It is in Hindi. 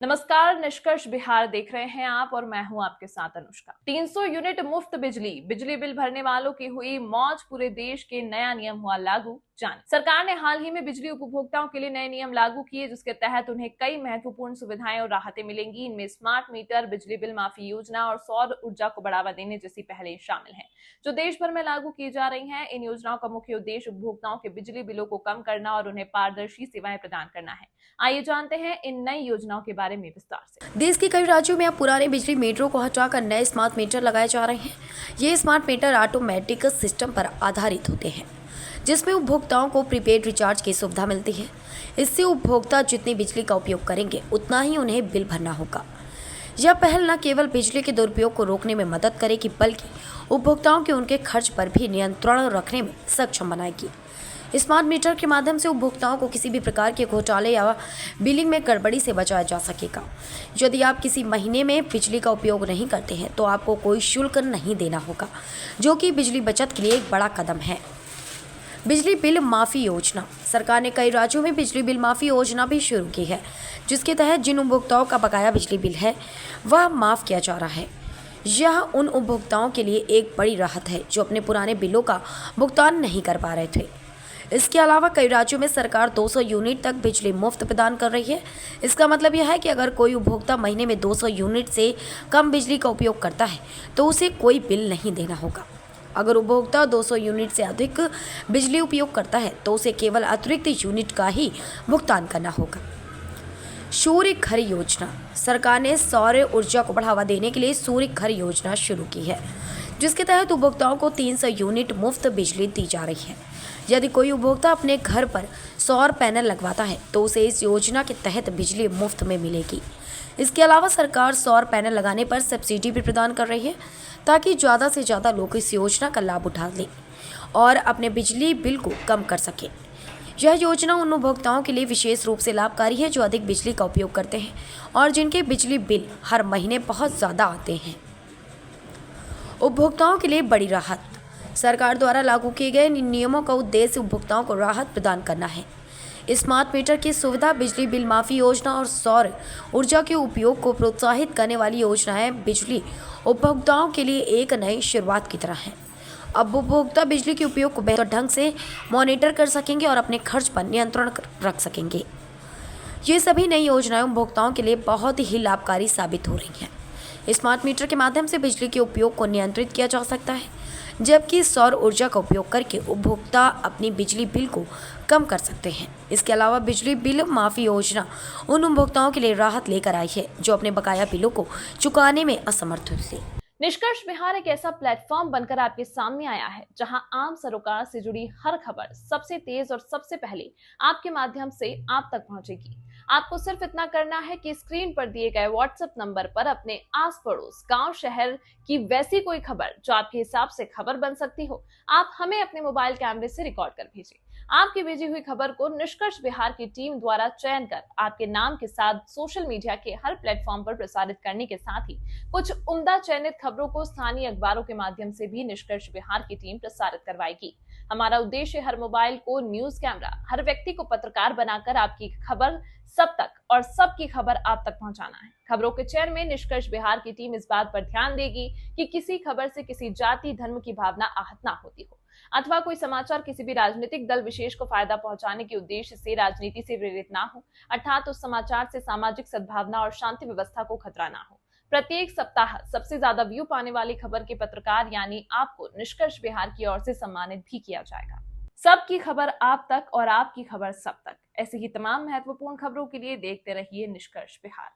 नमस्कार, निष्कर्ष बिहार देख रहे हैं आप और मैं हूं आपके साथ अनुष्का। 300 यूनिट मुफ्त बिजली बिल भरने वालों की हुई मौज, पूरे देश के नया नियम हुआ लागू। जाने सरकार ने हाल ही में बिजली उपभोक्ताओं के लिए नए नियम लागू किए, जिसके तहत उन्हें कई महत्वपूर्ण सुविधाएं और राहतें मिलेंगी। इनमें स्मार्ट मीटर, बिजली बिल माफी योजना और सौर ऊर्जा को बढ़ावा देने जैसी पहलें शामिल हैं, जो देश भर में लागू की जा रही हैं। इन योजनाओं का मुख्य उद्देश्य उपभोक्ताओं के बिजली बिलों को कम करना और उन्हें पारदर्शी सेवाएं प्रदान करना है। आइए जानते हैं इन नई योजनाओं के बारे में विस्तार से। देश के कई राज्यों में अब पुराने बिजली मीटरों को हटाकर नए स्मार्ट मीटर लगाए जा रहे हैं। ये स्मार्ट मीटर ऑटोमेटिक सिस्टम पर आधारित होते हैं, जिसमें उपभोक्ताओं को प्रीपेड रिचार्ज की सुविधा मिलती है। इससे उपभोक्ता जितनी बिजली का उपयोग करेंगे, उतना ही उन्हें बिल भरना होगा। यह पहल न केवल बिजली के दुरुपयोग को रोकने में मदद करेगी, बल्कि उपभोक्ताओं के उनके खर्च पर भी नियंत्रण रखने में सक्षम बनाएगी। स्मार्ट मीटर के माध्यम से उपभोक्ताओं को किसी भी प्रकार के घोटाले या बिलिंग में गड़बड़ी से बचाया जा सकेगा। यदि आप किसी महीने में बिजली का उपयोग नहीं करते हैं, तो आपको कोई शुल्क नहीं देना होगा, जो कि बिजली बचत के लिए एक बड़ा कदम है। बिजली बिल माफ़ी योजना। सरकार ने कई राज्यों में बिजली बिल माफ़ी योजना भी शुरू की है, जिसके तहत जिन उपभोक्ताओं का बकाया बिजली बिल है, वह माफ़ किया जा रहा है। यह उन उपभोक्ताओं के लिए एक बड़ी राहत है जो अपने पुराने बिलों का भुगतान नहीं कर पा रहे थे। इसके अलावा कई राज्यों में सरकार 200 यूनिट तक बिजली मुफ्त प्रदान कर रही है। इसका मतलब यह है कि अगर कोई उपभोक्ता महीने में 200 यूनिट से कम बिजली का उपयोग करता है, तो उसे कोई बिल नहीं देना होगा। अगर उपभोक्ता 200 यूनिट से अधिक बिजली उपयोग करता है, तो उसे केवल अतिरिक्त यूनिट का ही भुगतान करना होगा। सूर्य घर योजना। सरकार ने सौर ऊर्जा को बढ़ावा देने के लिए सूर्य घर योजना शुरू की है, जिसके तहत उपभोक्ताओं को 300 यूनिट मुफ्त बिजली दी जा रही है। यदि कोई उपभोक्ता अपने घर पर सौर पैनल लगवाता है, तो उसे इस योजना के तहत बिजली मुफ्त में मिलेगी। इसके अलावा सरकार सौर पैनल लगाने पर सब्सिडी भी प्रदान कर रही है, ताकि ज़्यादा से ज़्यादा लोग इस योजना का लाभ उठा लें और अपने बिजली बिल को कम कर सकें। यह योजना उन उपभोक्ताओं के लिए विशेष रूप से लाभकारी है जो अधिक बिजली का उपयोग करते हैं और जिनके बिजली बिल हर महीने बहुत ज़्यादा आते हैं। उपभोक्ताओं के लिए बड़ी राहत। सरकार द्वारा लागू किए गए इन नियमों का उद्देश्य उपभोक्ताओं को राहत प्रदान करना है। स्मार्ट मीटर की सुविधा, बिजली बिल माफी योजना और सौर ऊर्जा के उपयोग को प्रोत्साहित करने वाली योजनाएं बिजली उपभोक्ताओं के लिए एक नई शुरुआत की तरह हैं। अब उपभोक्ता बिजली के उपयोग को बेहतर ढंग से मॉनिटर कर सकेंगे और अपने खर्च पर नियंत्रण रख सकेंगे। ये सभी नई योजनाएं उपभोक्ताओं के लिए बहुत ही लाभकारी साबित हो रही हैं। स्मार्ट मीटर के माध्यम से बिजली के उपयोग को नियंत्रित किया जा सकता है, जबकि सौर ऊर्जा का उपयोग करके उपभोक्ता अपनी बिजली बिल को कम कर सकते हैं। इसके अलावा बिजली बिल माफी योजना उन उपभोक्ताओं के लिए राहत लेकर आई है जो अपने बकाया बिलों को चुकाने में असमर्थ थे। निष्कर्ष बिहार एक ऐसा प्लेटफॉर्म बनकर आपके सामने आया है, जहां आम सरोकार से जुड़ी हर खबर सबसे तेज और सबसे पहले आपके माध्यम से आप तक पहुंचेगी। आपको सिर्फ इतना करना है कि स्क्रीन पर दिए गए व्हाट्सएप नंबर पर अपने आस पड़ोस, गांव, शहर की वैसी कोई खबर जो आपके हिसाब से खबर बन सकती हो, आप हमें अपने मोबाइल कैमरे से रिकॉर्ड कर भेजें। आपकी भेजी हुई खबर को निष्कर्ष बिहार की टीम द्वारा चयन कर आपके नाम के साथ सोशल मीडिया के हर प्लेटफॉर्म पर प्रसारित करने के साथ ही कुछ उम्दा चयनित खबरों को स्थानीय अखबारों के माध्यम से भी निष्कर्ष बिहार की टीम प्रसारित करवाएगी। हमारा उद्देश्य हर मोबाइल को न्यूज कैमरा, हर व्यक्ति को पत्रकार बनाकर आपकी खबर सब तक और सबकी खबर आप तक पहुंचाना है। खबरों के चयन में निष्कर्ष बिहार की टीम इस बात पर ध्यान देगी कि किसी खबर से किसी जाति, धर्म की भावना आहत ना होती हो, अथवा कोई समाचार किसी भी राजनीतिक दल विशेष को फायदा पहुंचाने के उद्देश्य से राजनीति से प्रेरित ना हो, अर्थात उस समाचार से सामाजिक सद्भावना और शांति व्यवस्था को खतरा ना हो। प्रत्येक सप्ताह सबसे ज्यादा व्यू पाने वाली खबर के पत्रकार यानी आपको निष्कर्ष बिहार की ओर से सम्मानित भी किया जाएगा। सबकी खबर आप तक और आपकी खबर सब तक। ऐसी ही तमाम महत्वपूर्ण खबरों के लिए देखते रहिए निष्कर्ष बिहार।